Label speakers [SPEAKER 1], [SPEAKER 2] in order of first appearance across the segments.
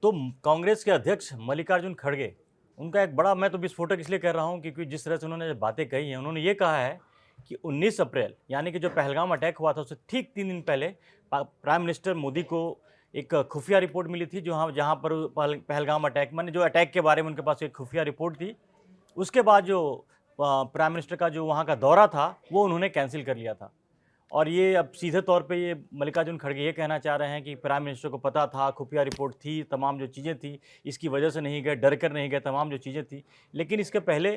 [SPEAKER 1] तो कांग्रेस के अध्यक्ष मल्लिकार्जुन खड़गे, उनका एक बड़ा, मैं तो विस्फोटक इसलिए कह रहा हूँ क्योंकि जिस तरह से उन्होंने बातें कही हैं, उन्होंने ये कहा है कि 19 अप्रैल यानी कि जो पहलगाम अटैक हुआ था उससे ठीक 3 दिन पहले प्राइम मिनिस्टर मोदी को एक खुफिया रिपोर्ट मिली थी, जो जहाँ पर पहलगाम अटैक, माने जो अटैक के बारे में उनके पास एक खुफिया रिपोर्ट थी। उसके बाद जो प्राइम मिनिस्टर का जो वहाँ का दौरा था वो उन्होंने कैंसिल कर लिया था। और ये अब सीधे तौर पे ये मल्लिकार्जुन खड़गे ये कहना चाह रहे हैं कि प्राइम मिनिस्टर को पता था, खुफिया रिपोर्ट थी, तमाम जो चीज़ें थी, इसकी वजह से नहीं गए, डर कर नहीं गए, तमाम जो चीज़ें थी। लेकिन इसके पहले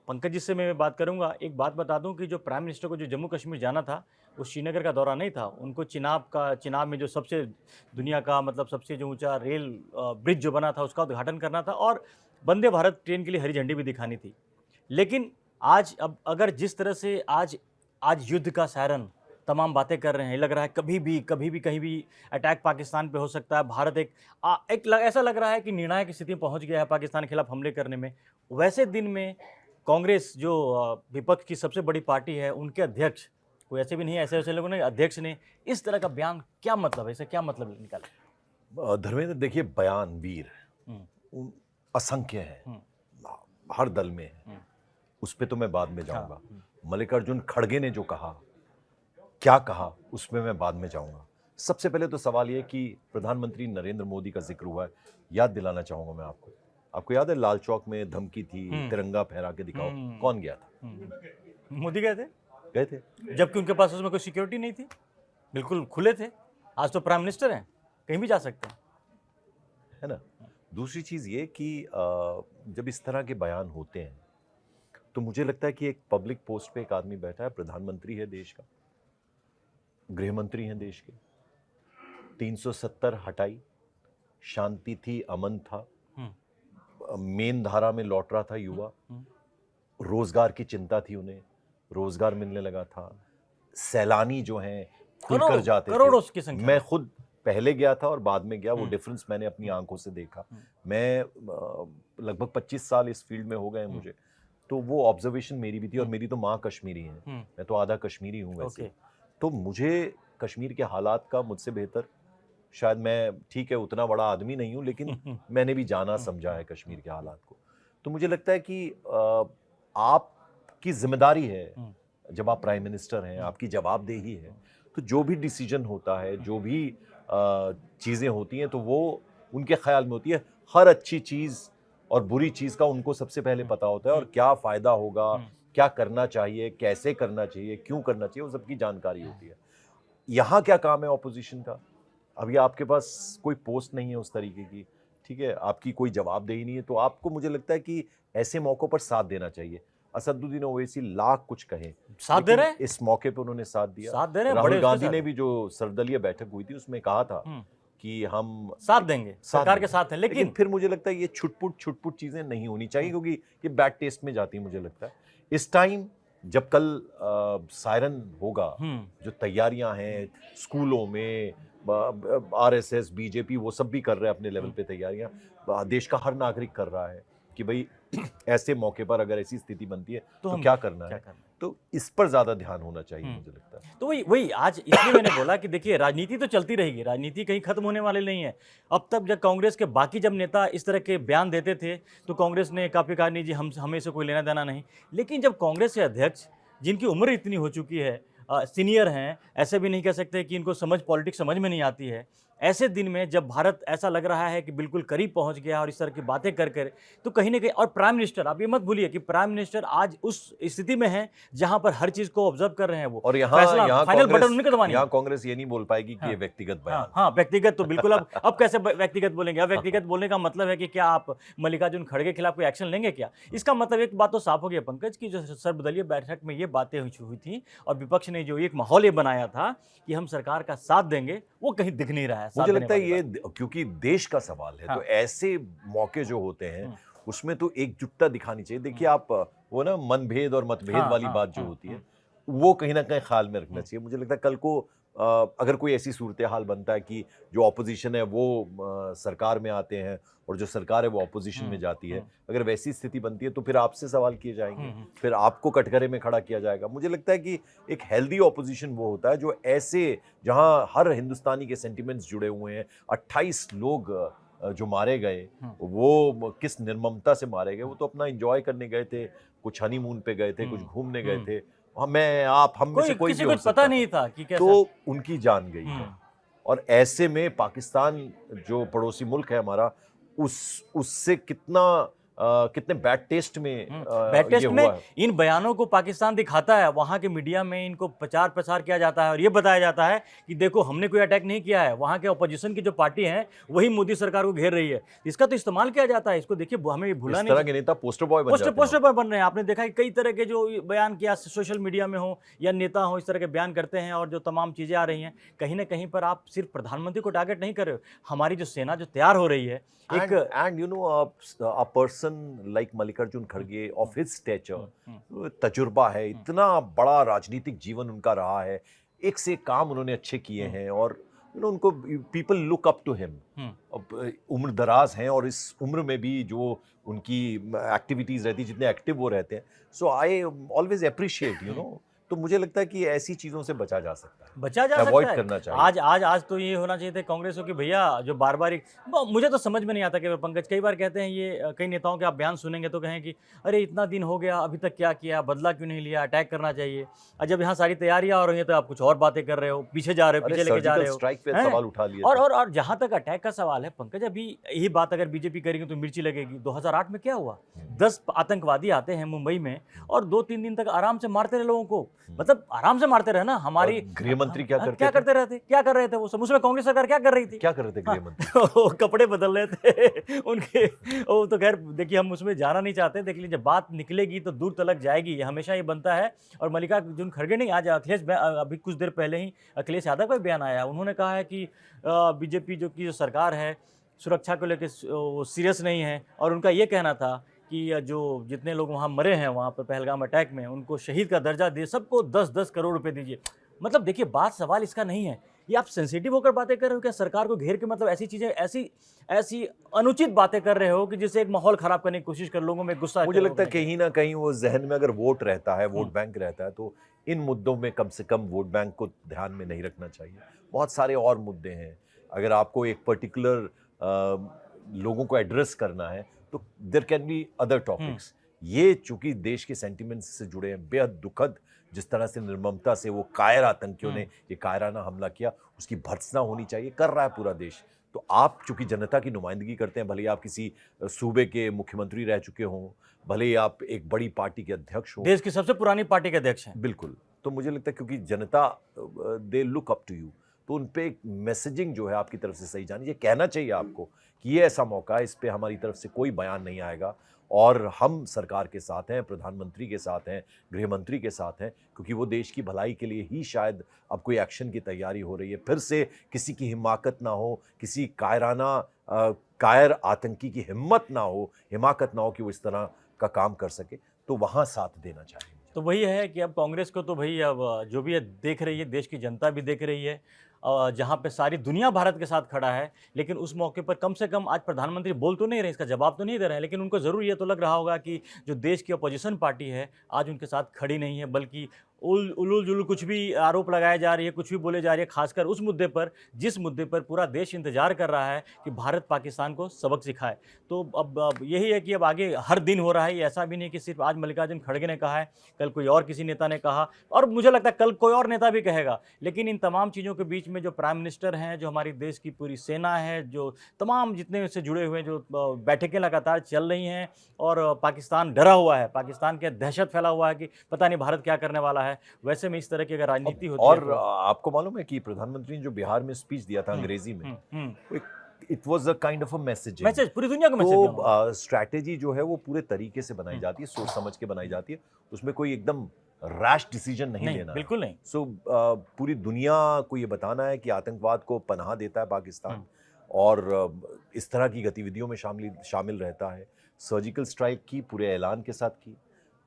[SPEAKER 1] पंकज जी से मैं बात करूँगा, एक बात बता दूँ कि जो प्राइम मिनिस्टर को जो जम्मू कश्मीर जाना था, वो श्रीनगर का दौरा नहीं था। उनको चिनाब में जो सबसे दुनिया का मतलब सबसे जो ऊँचा रेल ब्रिज जो बना था, उसका उद्घाटन करना था और वंदे भारत ट्रेन के लिए हरी झंडी भी दिखानी थी। लेकिन आज अब अगर जिस तरह से आज आज युद्ध का सायरन तमाम बातें कर रहे हैं, लग रहा है कभी भी कहीं भी अटैक पाकिस्तान पे हो सकता है। भारत ऐसा लग रहा है कि निर्णायक स्थिति में पहुंच गया है पाकिस्तान के खिलाफ हमले करने में। वैसे दिन में कांग्रेस जो विपक्ष की सबसे बड़ी पार्टी है, उनके अध्यक्ष, कोई ऐसे भी नहीं है, ऐसे ऐसे लोगों ने, अध्यक्ष ने इस तरह का बयान, क्या मतलब है, इसे क्या मतलब निकाला?
[SPEAKER 2] धर्मेंद्र देखिए, बयान वीर
[SPEAKER 1] हम्म,
[SPEAKER 2] असंख्य हैं,
[SPEAKER 1] हम्म,
[SPEAKER 2] हर दल में है। उस पे तो मैं बाद में जाऊंगा।
[SPEAKER 1] हाँ,
[SPEAKER 2] मल्लिकार्जुन खड़गे ने जो कहा, क्या कहा, उसमें मैं बाद में जाऊंगा। सबसे पहले तो सवाल यह कि प्रधानमंत्री नरेंद्र मोदी का जिक्र हुआ है, याद दिलाना चाहूंगा मैं आपको। आपको याद है लाल चौक में धमकी थी, तिरंगा फहरा के दिखाओ, कौन गया था?
[SPEAKER 1] मोदी गए थे,
[SPEAKER 2] गए थे।
[SPEAKER 1] जबकि उनके पास उसमें कोई सिक्योरिटी नहीं थी, बिल्कुल खुले थे। आज तो प्राइम मिनिस्टर हैं, कहीं भी जा सकते हैं,
[SPEAKER 2] है ना। दूसरी चीज ये कि जब इस तरह के बयान होते हैं तो मुझे लगता है कि एक पब्लिक पोस्ट पे एक आदमी बैठा है, प्रधानमंत्री है देश का, गृह मंत्री हैं देश के, 370 हटाई, शांति थी, अमन था, मेन धारा में लौट रहा था युवा, रोजगार की चिंता थी उन्हें, रोजगार मिलने लगा था, सैलानी जो हैं खुलकर जाते
[SPEAKER 1] करोड़ों
[SPEAKER 2] थे।
[SPEAKER 1] की संख्या।
[SPEAKER 2] मैं खुद पहले गया था और बाद में गया, वो डिफरेंस मैंने अपनी आंखों से देखा। मैं लगभग 25 साल इस फील्ड में हो गए मुझे, तो वो ऑब्जर्वेशन मेरी भी थी। और मेरी तो माँ कश्मीरी है, मैं तो आधा कश्मीरी हूँ वैसे। तो मुझे कश्मीर के हालात का मुझसे बेहतर, शायद मैं ठीक है उतना बड़ा आदमी नहीं हूँ, लेकिन मैंने भी जाना समझा है कश्मीर के हालात को। तो मुझे लगता है कि आपकी जिम्मेदारी है, जब आप प्राइम मिनिस्टर हैं, आपकी जवाबदेही है, तो जो भी डिसीजन होता है, जो भी चीज़ें होती हैं, तो वो उनके ख्याल में होती है। हर अच्छी चीज़ और बुरी चीज़ का उनको सबसे पहले पता होता है, और क्या फ़ायदा होगा, क्या करना चाहिए, कैसे करना चाहिए, क्यों करना चाहिए, वो सबकी जानकारी होती है। यहाँ क्या काम है ऑपोजिशन का? अभी आपके पास कोई पोस्ट नहीं है उस तरीके की, ठीक है, आपकी कोई जवाबदेही नहीं है, तो आपको, मुझे लगता है कि ऐसे मौक़ों पर साथ देना चाहिए। असदुद्दीन ओवैसी लाख कुछ कहें,
[SPEAKER 1] साथ दे रहे हैं,
[SPEAKER 2] इस मौके पे उन्होंने साथ दिया।
[SPEAKER 1] साथ दे रहे हैं,
[SPEAKER 2] राहुल गांधी ने भी जो सर्वदलीय बैठक हुई थी उसमें कहा था कि हम
[SPEAKER 1] साथ देंगे, सरकार के साथ हैं। लेकिन
[SPEAKER 2] फिर मुझे लगता है ये छुटपुट चीजें नहीं होनी चाहिए, क्योंकि ये बैड टेस्ट में जाती है। मुझे लगता है इस टाइम, जब कल सायरन होगा, जो तैयारियां हैं स्कूलों में, आरएसएस, बीजेपी, वो सब भी कर रहे हैं अपने लेवल पे तैयारियां, देश का हर नागरिक कर रहा है कि भाई ऐसे मौके पर अगर ऐसी स्थिति बनती है तो क्या करना है। तो इस पर ज्यादा ध्यान होना चाहिए मुझे लगता है।
[SPEAKER 1] तो वही आज इसलिए मैंने बोला कि देखिए, राजनीति तो चलती रहेगी, राजनीति कहीं खत्म होने वाली नहीं है। अब तक जब कांग्रेस के बाकी जब नेता इस तरह के बयान देते थे तो कांग्रेस ने काफी कहा नहीं जी, हमें से कोई लेना देना नहीं। लेकिन जब कांग्रेस के अध्यक्ष, जिनकी उम्र इतनी हो चुकी है, सीनियर हैं, ऐसे भी नहीं कह सकते कि इनको पॉलिटिक्स समझ में नहीं आती है, ऐसे दिन में जब भारत ऐसा लग रहा है कि बिल्कुल करीब पहुंच गया और इस तरह की बातें कर कर, तो कहीं ना कहीं, और प्राइम मिनिस्टर, आप ये मत भूलिए कि प्राइम मिनिस्टर आज उस स्थिति में है जहां पर हर चीज को ऑब्जर्व कर रहे हैं वो,
[SPEAKER 2] और यहाँ
[SPEAKER 1] फाइनल बटन उन्हीं को दबानी है।
[SPEAKER 2] यहाँ कांग्रेस ये नहीं बोल पाएगी कि ये व्यक्तिगत बयान।
[SPEAKER 1] हाँ, व्यक्तिगत तो बिल्कुल। अब कैसे व्यक्तिगत बोलेंगे? अब व्यक्तिगत बोलने का मतलब है कि क्या आप मल्लिकार्जुन खड़गे के खिलाफ कोई एक्शन लेंगे क्या? इसका मतलब एक बात तो साफ हो गया पंकज, की जो सर्वदलीय बैठक में ये बातें हुई थी और विपक्ष ने जो एक माहौल ये बनाया था कि हम सरकार का साथ देंगे, वो कहीं दिख नहीं रहा है।
[SPEAKER 2] मुझे लगता है ये क्योंकि देश का सवाल है, तो ऐसे मौके जो होते हैं उसमें तो एकजुटता दिखानी चाहिए। देखिए, आप वो ना मनभेद और मतभेद वाली बात जो होती है, वो कहीं ना कहीं ख्याल में रखना चाहिए। मुझे लगता है कल को अगर कोई ऐसी सूरत हाल बनता है कि जो ऑपोजिशन है वो सरकार में आते हैं और जो सरकार है वो ऑपोजिशन में जाती है, अगर वैसी स्थिति बनती है तो फिर आपसे सवाल किए जाएंगे, फिर आपको कटघरे में खड़ा किया जाएगा। मुझे लगता है कि एक हेल्दी ऑपोजिशन वो होता है जो ऐसे, जहां हर हिंदुस्तानी के सेंटिमेंट्स जुड़े हुए हैं, 28 लोग जो मारे गए वो किस निर्ममता से मारे गए, वो तो अपना एंजॉय करने गए थे, कुछ हनीमून पे गए थे, कुछ घूमने गए थे, मैं आप हम में से कोई
[SPEAKER 1] किसी
[SPEAKER 2] भी
[SPEAKER 1] को
[SPEAKER 2] हो सकता
[SPEAKER 1] पता
[SPEAKER 2] था।
[SPEAKER 1] नहीं था कि कैसा।
[SPEAKER 2] तो उनकी जान गई है। और ऐसे में पाकिस्तान जो पड़ोसी मुल्क है हमारा, उससे कितने बैड टेस्ट में
[SPEAKER 1] बैड
[SPEAKER 2] ये
[SPEAKER 1] टेस्ट में
[SPEAKER 2] हुआ है।
[SPEAKER 1] इन बयानों को पाकिस्तान दिखाता है, वहाँ के मीडिया में इनको प्रचार प्रसार किया जाता है और ये बताया जाता है कि देखो हमने कोई अटैक नहीं किया है, वहाँ के अपोजिशन की जो पार्टी है वही मोदी सरकार को घेर रही है। इसका तो इस्तेमाल किया जाता है, इसको देखिए हमें भूला
[SPEAKER 2] इस
[SPEAKER 1] नहीं।
[SPEAKER 2] तरह के नेता पोस्टर बॉय बन जाते हैं।
[SPEAKER 1] पोस्टर पर बन रहे हैं। आपने देखा है कई तरह के जो बयान किया सोशल मीडिया में हो या नेता हो, इस तरह के बयान करते हैं और जो तमाम चीज़ें आ रही हैं, कहीं ना कहीं पर आप सिर्फ प्रधानमंत्री को टारगेट नहीं कर रहे हो, हमारी जो सेना जो तैयार हो रही है एक
[SPEAKER 2] and you know a person like Mallikarjun खड़गे of his stature, तजुर्बा है, इतना बड़ा राजनीतिक जीवन उनका रहा है, एक से एक काम उन्होंने अच्छे किए हैं और उनको people look up to him. उम्र दराज हैं और इस उम्र में भी जो उनकी एक्टिविटीज रहती, जितने एक्टिव वो रहते हैं, सो आई ऑलवेज अप्रिशिएट। तो मुझे लगता है कि ऐसी चीजों से बचा जा सकता है,
[SPEAKER 1] बचा जा
[SPEAKER 2] अवॉइड
[SPEAKER 1] सकता है।
[SPEAKER 2] करना चाहिए।
[SPEAKER 1] आज तो ये होना चाहिए था कांग्रेस को कि भैया जो बार बार मुझे तो समझ में नहीं आता कि पंकज कई बार कहते हैं, ये कई नेताओं के आप बयान सुनेंगे तो कहें कि अरे इतना दिन हो गया अभी तक क्या किया, बदला क्यों नहीं लिया, अटैक करना चाहिए। और जब यहाँ सारी तैयारियां हो रही है तो आप कुछ और बातें कर रहे हो, पीछे जा रहे हो, पीछे लेके जा रहे हो।
[SPEAKER 2] स्ट्राइक पे सवाल उठा लिए
[SPEAKER 1] और जहां तक अटैक का सवाल है पंकज, अभी यही बात अगर बीजेपी करेगी तो मिर्ची लगेगी। 2008 में क्या हुआ, 10 आतंकवादी आते हैं मुंबई में और 2-3 दिन तक आराम से मारते रहे लोगों को, मतलब आराम से मारते रहे ना। हमारी
[SPEAKER 2] गृह मंत्री क्या
[SPEAKER 1] कर रहे थे वो सब, उसमें कांग्रेस सरकार क्या कर रही थी,
[SPEAKER 2] क्या कर रहे थे गृह मंत्री?
[SPEAKER 1] कपड़े बदल रहे थे उनके। वो तो खैर देखिए हम उसमें जाना नहीं चाहते, देख लीजिए बात निकलेगी तो दूर तलक जाएगी, ये हमेशा ये बनता है। और मल्लिकार्जुन खड़गे नहीं, आज अभी कुछ देर पहले ही अखिलेश यादव का बयान आया, उन्होंने कहा है कि बीजेपी जो सरकार है सुरक्षा को लेकर वो सीरियस नहीं है। और उनका ये कहना था कि जो जितने लोग वहाँ मरे हैं वहाँ पर पहलगाम अटैक में, उनको शहीद का दर्जा दे, सबको 10-10 करोड़ रुपए दीजिए। मतलब देखिए बात सवाल इसका नहीं है, ये आप सेंसिटिव होकर बातें कर रहे हो क्या, सरकार को घेर के, मतलब ऐसी चीजें, ऐसी अनुचित बातें कर रहे हो कि जिससे एक माहौल खराब करने की कोशिश कर, लोगों में गुस्सा।
[SPEAKER 2] मुझे लगता है कहीं ना कहीं वो जहन में अगर वोट रहता है, वोट बैंक रहता है, तो इन मुद्दों में कम से कम वोट बैंक को ध्यान में नहीं रखना चाहिए। बहुत सारे और मुद्दे हैं, अगर आपको एक पर्टिकुलर लोगों को एड्रेस करना है तो there can be other topics. ये चूंकि देश के सेंटिमेंट्स से जुड़े हैं, बेहद दुखद जिस तरह से निर्ममता से वो कायर आतंकियों ने ये कायराना हमला किया, उसकी भर्त्सना होनी चाहिए, कर रहा है पूरा देश। तो आप चूंकि जनता की नुमाइंदगी करते हैं, भले ही आप किसी सूबे के मुख्यमंत्री रह चुके हों, भले ही आप एक बड़ी पार्टी के अध्यक्ष हों,
[SPEAKER 1] देश की सबसे पुरानी पार्टी के अध्यक्ष हैं,
[SPEAKER 2] बिल्कुल, तो मुझे लगता है क्योंकि जनता they look up to you, तो उन पे एक मैसेजिंग जो है आपकी तरफ से सही जानी, ये कहना चाहिए आपको कि ये ऐसा मौका है, इस पे हमारी तरफ से कोई बयान नहीं आएगा और हम सरकार के साथ हैं, प्रधानमंत्री के साथ हैं, गृह मंत्री के साथ हैं, क्योंकि वो देश की भलाई के लिए ही शायद अब कोई एक्शन की तैयारी हो रही है। फिर से किसी की हिमाकत ना हो, किसी कायर आतंकी की हिम्मत ना हो, हिमाकत ना हो कि वो इस तरह का काम कर सके, तो वहाँ साथ देना चाहिए।
[SPEAKER 1] तो वही है कि अब कांग्रेस को तो भाई अब जो भी है देख रही है, देश की जनता भी देख रही है, जहाँ पे सारी दुनिया भारत के साथ खड़ा है। लेकिन उस मौके पर कम से कम आज प्रधानमंत्री बोल तो नहीं रहे, इसका जवाब तो नहीं दे रहे हैं, लेकिन उनको ज़रूर ये तो लग रहा होगा कि जो देश की अपोजिशन पार्टी है आज उनके साथ खड़ी नहीं है, बल्कि उलूल जुलूल कुछ भी आरोप लगाए जा रही है, कुछ भी बोले जा रही है, खासकर उस मुद्दे पर जिस मुद्दे पर पूरा देश इंतजार कर रहा है कि भारत पाकिस्तान को सबक सिखाए। तो अब यही है कि अब आगे हर दिन हो रहा है, ये ऐसा भी नहीं कि सिर्फ आज मल्लिकार्जुन खड़गे ने कहा है, कल कोई और किसी नेता ने कहा, और मुझे लगता है कल कोई और नेता भी कहेगा। लेकिन इन तमाम चीज़ों के बीच में जो प्राइम मिनिस्टर हैं, जो हमारी देश की पूरी सेना है, जो तमाम जितने से जुड़े हुए जो बैठकें लगातार चल रही हैं और पाकिस्तान डरा हुआ है, पाकिस्तान के दहशत फैला हुआ है कि पता नहीं भारत क्या करने वाला है। वैसे में इस तरह की अगर राजनीति होती
[SPEAKER 2] और
[SPEAKER 1] है तो...
[SPEAKER 2] आपको मालूम है कि प्रधानमंत्री ने जो बिहार में स्पीच दिया था अंग्रेजी में, it was a kind of a message
[SPEAKER 1] पूरी दुनिया को मैसेज।
[SPEAKER 2] तो स्ट्रैटेजी जो है वो पूरे तरीके से बनाई जाती है, सोच समझ के बनाई जाती है, उसमें कोई एकदम रैश डिसीजन नहीं लेना,
[SPEAKER 1] बिल्कुल नहीं।
[SPEAKER 2] सो पूरी दुनिया को ये बताना है कि आतंकवाद को पनाह देता है पाकिस्तान और इस तरह की गतिविधियों में शामिल रहता है। सर्जिकल स्ट्राइक की पूरे ऐलान के साथ की।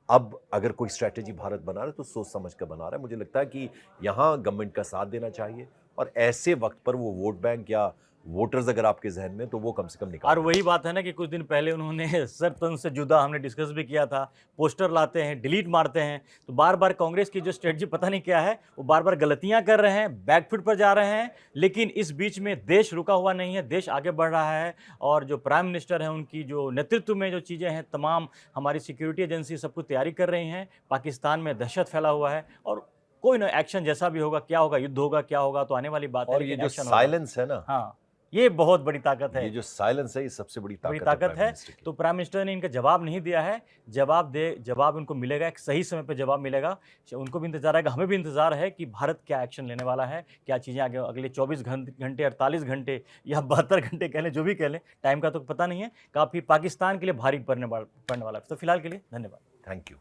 [SPEAKER 2] अब अगर कोई स्ट्रैटेजी भारत बना रहा है तो सोच समझ कर बना रहा है। मुझे लगता है कि यहाँ गवर्नमेंट का साथ देना चाहिए और ऐसे वक्त पर वो वोट बैंक या वोटर्स अगर आपके जहन में, तो वो कम से कम निकाल।
[SPEAKER 1] और वही बात है ना कि कुछ दिन पहले उन्होंने सर तन से जुदा, हमने डिस्कस भी किया था, पोस्टर लाते हैं, डिलीट मारते हैं, तो बार बार कांग्रेस की जो स्ट्रेटजी पता नहीं क्या है, वो बार बार गलतियां कर रहे हैं, बैकफुट पर जा रहे हैं, लेकिन इस बीच में देश रुका हुआ नहीं है, देश आगे बढ़ रहा है। और जो प्राइम मिनिस्टर हैं, उनकी जो नेतृत्व में जो चीज़ें हैं, तमाम हमारी सिक्योरिटी एजेंसी सब कुछ तैयारी कर रही हैं। पाकिस्तान में दहशत फैला हुआ है और कोई ना एक्शन जैसा भी होगा, क्या होगा, युद्ध होगा, क्या होगा तो आने वाली बात है,
[SPEAKER 2] और ये
[SPEAKER 1] लेकिन
[SPEAKER 2] जो
[SPEAKER 1] एक्शन होगा।
[SPEAKER 2] साइलेंस है ना,
[SPEAKER 1] हाँ, ये बहुत बड़ी ताकत है।
[SPEAKER 2] ये जो साइलेंस है, ये सबसे बड़ी
[SPEAKER 1] बड़ी
[SPEAKER 2] ताकत
[SPEAKER 1] ताकत
[SPEAKER 2] प्राइम
[SPEAKER 1] है।
[SPEAKER 2] मिनिस्टर की।
[SPEAKER 1] तो प्राइम मिनिस्टर ने इनका जवाब नहीं दिया है, जवाब उनको मिलेगा, एक सही समय पे जवाब मिलेगा। उनको भी इंतजार है, हमें भी इंतजार है कि भारत क्या एक्शन लेने वाला है, क्या चीज़ें आगे अगले 24 घंटे 48 घंटे या 72 घंटे कह लें, जो भी कह लें, टाइम का तो पता नहीं है। काफ़ी पाकिस्तान के लिए भारी पड़ने वाला है। तो फिलहाल के लिए धन्यवाद।
[SPEAKER 2] Thank you.